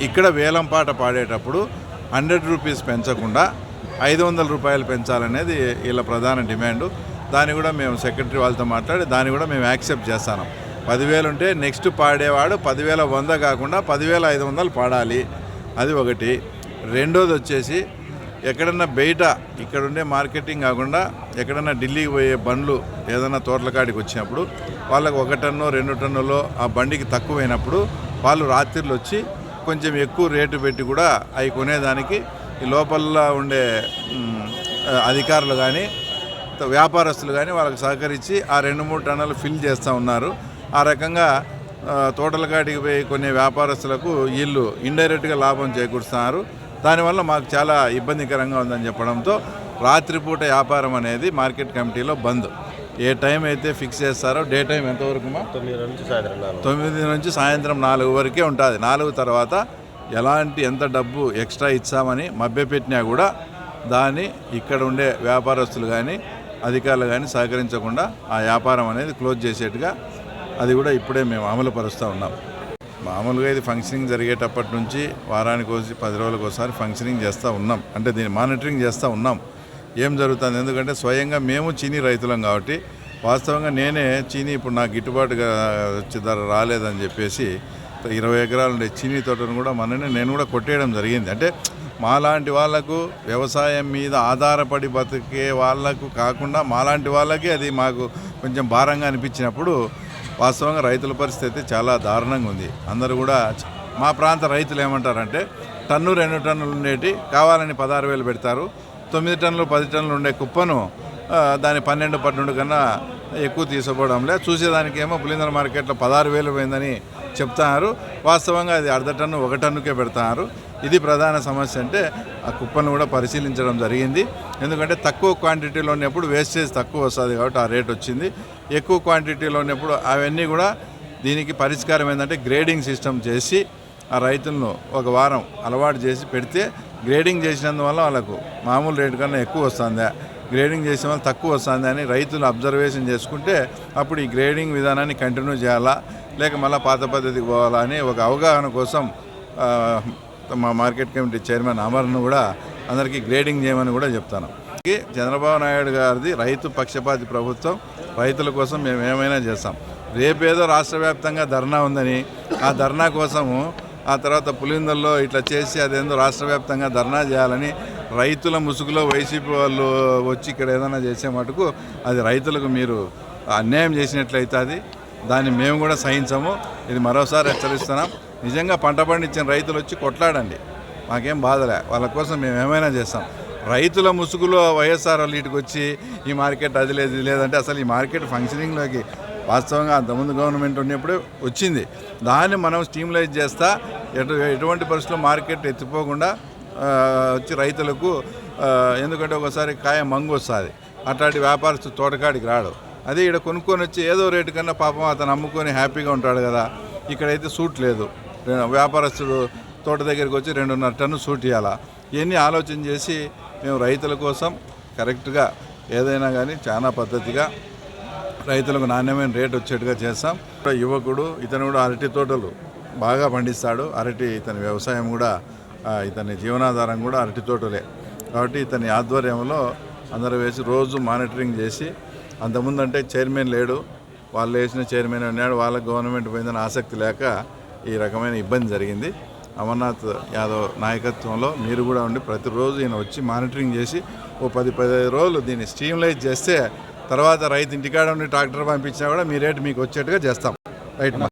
ఇక్కడ వేలం పాట పాడేటప్పుడు 100 రూపీస్ పెంచకుండా 500 రూపాయలు పెంచాలనేది వీళ్ళ ప్రధాన డిమాండు. దాన్ని కూడా మేము సెక్రటరీ వాళ్ళతో మాట్లాడి దాన్ని కూడా మేము యాక్సెప్ట్ చేస్తాను. 10,000 ఉంటే నెక్స్ట్ పాడేవాడు 10,100 కాకుండా 10,500 పాడాలి. అది ఒకటి. రెండోది వచ్చేసి ఎక్కడన్నా బయట ఇక్కడుండే మార్కెటింగ్ కాకుండా ఎక్కడన్నా ఢిల్లీకి పోయే బండ్లు ఏదైనా తోటల కాడికి వచ్చినప్పుడు వాళ్ళకు 1 టన్ను 2 టన్నులో ఆ బండికి తక్కువైనప్పుడు వాళ్ళు రాత్రిలో వచ్చి కొంచెం ఎక్కువ రేటు పెట్టి కూడా అవి కొనేదానికి ఈ లోపల ఉండే అధికారులు కానీ వ్యాపారస్తులు కానీ వాళ్ళకి సహకరించి ఆ 2-3 టన్నులు ఫిల్ చేస్తూ ఉన్నారు. ఆ రకంగా తోటల కాడికి పోయి కొనే వ్యాపారస్తులకు వీళ్ళు ఇండైరెక్ట్గా లాభం చేకూరుస్తున్నారు. దానివల్ల మాకు చాలా ఇబ్బందికరంగా ఉందని చెప్పడంతో రాత్రిపూట వ్యాపారం అనేది మార్కెట్ కమిటీలో బంద్. ఏ టైం అయితే ఫిక్స్ చేస్తారో డే టైం ఎంతవరకు 9 నుంచి సాయంత్రం 4 వరకే ఉంటుంది. 4 తర్వాత ఎంత డబ్బు ఎక్స్ట్రా ఇచ్చామని మభ్యపెట్టినా కూడా దాన్ని ఇక్కడ ఉండే వ్యాపారస్తులు కానీ అధికారులు కానీ సహకరించకుండా ఆ వ్యాపారం అనేది క్లోజ్ చేసేట్టుగా అది కూడా ఇప్పుడే మేము అమలు పరుస్తూ ఉన్నాం. మామూలుగా ఇది ఫంక్షనింగ్ జరిగేటప్పటి నుంచి వారానికి 10 రోజులకు ఒకసారి ఫంక్షనింగ్ చేస్తూ ఉన్నాం. అంటే దీన్ని మానిటరింగ్ చేస్తూ ఉన్నాం ఏం జరుగుతుంది. ఎందుకంటే స్వయంగా మేము చీనీ రైతులం కాబట్టి వాస్తవంగా నేనే చీనీ ఇప్పుడు నాకు గిట్టుబాటుగా వచ్చే ధర రాలేదని చెప్పేసి 20 ఎకరాలు ఉండే చీనీ తోటను కూడా నేను కూడా కొట్టేయడం జరిగింది. అంటే మాలాంటి వాళ్లకు వ్యవసాయం మీద ఆధారపడి బతికే వాళ్లకు కాకుండా మాలాంటి వాళ్ళకి అది మాకు కొంచెం భారంగా అనిపించినప్పుడు వాస్తవంగా రైతుల పరిస్థితి చాలా దారుణంగా ఉంది. అందరూ కూడా మా ప్రాంత రైతులు ఏమంటారంటే 1-2 టన్నులు ఉండేటి కావాలని 16,000 పెడతారు. 9 టన్నులు 10 టన్నులు ఉండే కుప్పను దాని 12-12 కన్నా ఎక్కువ తీసుకోవడంలే. చూసేదానికేమో పులిందల మార్కెట్లో 16,000 పోయిందని చెప్తున్నారు. వాస్తవంగా అది 1/2 టన్ను 1 టన్నుకే పెడుతున్నారు. ఇది ప్రధాన సమస్య. అంటే ఆ కుప్పను కూడా పరిశీలించడం జరిగింది. ఎందుకంటే తక్కువ క్వాంటిటీలో ఉన్నప్పుడు వేస్టేజ్ తక్కువ వస్తుంది కాబట్టి ఆ రేట్ వచ్చింది. ఎక్కువ క్వాంటిటీలో ఉన్నప్పుడు అవన్నీ కూడా దీనికి పరిష్కారం ఏంటంటే గ్రేడింగ్ సిస్టమ్ చేసి ఆ రైతులను ఒక వారం అలవాటు చేసి పెడితే గ్రేడింగ్ చేసినందువల్ల వాళ్ళకు మామూలు రేటు కన్నా ఎక్కువ వస్తుందా, గ్రేడింగ్ చేసిన వాళ్ళు తక్కువ వస్తుంది అని రైతులు అబ్జర్వేషన్ చేసుకుంటే అప్పుడు ఈ గ్రేడింగ్ విధానాన్ని కంటిన్యూ చేయాలా లేక మళ్ళీ పాత పద్ధతికి పోవాలా అని ఒక అవగాహన కోసం మా మార్కెట్ కమిటీ చైర్మన్ అమర్ను కూడా అందరికీ గ్రేడింగ్ చేయమని కూడా చెప్తాను. చంద్రబాబు నాయుడు గారిది రైతు పక్షపాతి ప్రభుత్వం. రైతుల కోసం మేము ఏమైనా చేస్తాం. రేపేదో రాష్ట్ర వ్యాప్తంగా ధర్నా ఉందని ఆ ధర్నా కోసము ఆ తర్వాత పులిందల్లో ఇట్లా చేసి అదేందో రాష్ట్ర వ్యాప్తంగా ధర్నా చేయాలని రైతుల ముసుగులో వైసీపీ వాళ్ళు వచ్చి ఇక్కడ ఏదైనా చేసే మటుకు అది రైతులకు మీరు అన్యాయం చేసినట్లయితే అది దాన్ని మేము కూడా సహించము. ఇది మరోసారి హెచ్చరిస్తున్నాం. నిజంగా పంట పండించిన రైతులు వచ్చి కొట్లాడండి, మాకేం బాధలే. వాళ్ళ కోసం మేము ఏమైనా చేస్తాం. రైతుల ముసుగులో వైఎస్ఆర్ వాళ్ళు ఇటుకు వచ్చి ఈ మార్కెట్ అది లేదు ఇది లేదంటే అసలు ఈ మార్కెట్ ఫంక్షనింగ్లోకి వాస్తవంగా అంతకుముందు గవర్నమెంట్ ఉన్నప్పుడే వచ్చింది. దాన్ని మనం స్టీమ్లైజ్ చేస్తా ఎటువంటి పరిస్థితుల్లో మార్కెట్ ఎత్తిపోకుండా వచ్చి రైతులకు ఎందుకంటే ఒకసారి కాయ మంగు వస్తుంది, అట్లాంటి వ్యాపారస్తు తోటకాడికి రాడు. అదే ఇక్కడ కొనుక్కొని వచ్చి ఏదో రేటు కన్నా పాపం అతను అమ్ముకొని హ్యాపీగా ఉంటాడు కదా. ఇక్కడైతే సూట్ లేదు. వ్యాపారస్తుడు తోట దగ్గరికి వచ్చి 2.5 టన్ను సూట్ ఇవ్వాలా. ఇవన్నీ ఆలోచన చేసి మేము రైతుల కోసం కరెక్ట్గా ఏదైనా కానీ చాలా పద్ధతిగా రైతులకు నాణ్యమైన రేటు వచ్చేట్టుగా చేస్తాం. యువకుడు ఇతను కూడా అరటి తోటలు బాగా పండిస్తాడు. ఇతని వ్యవసాయం కూడా ఇతని జీవనాధారం కూడా అరటి తోటలే కాబట్టి ఇతని ఆధ్వర్యంలో అందరూ వేసి రోజు మానిటరింగ్ చేసి అంతకుముందు అంటే చైర్మన్ లేడు, వాళ్ళు వేసిన చైర్మన్ ఉన్నాడు, వాళ్ళకి గవర్నమెంట్ పోయిందని ఆసక్తి లేక ఈ రకమైన ఇబ్బంది జరిగింది. అమర్నాథ్ యాదవ్ నాయకత్వంలో మీరు కూడా ఉండి ప్రతిరోజు ఈయన వచ్చి మానిటరింగ్ చేసి 10-15 రోజులు దీన్ని స్ట్రీమ్లైజ్ చేస్తే తర్వాత రైతు ఇంటికాడ ఉండి ట్రాక్టర్ పంపించినా కూడా మీ రేటు మీకు వచ్చేట్టుగా చేస్తాం. రైట్.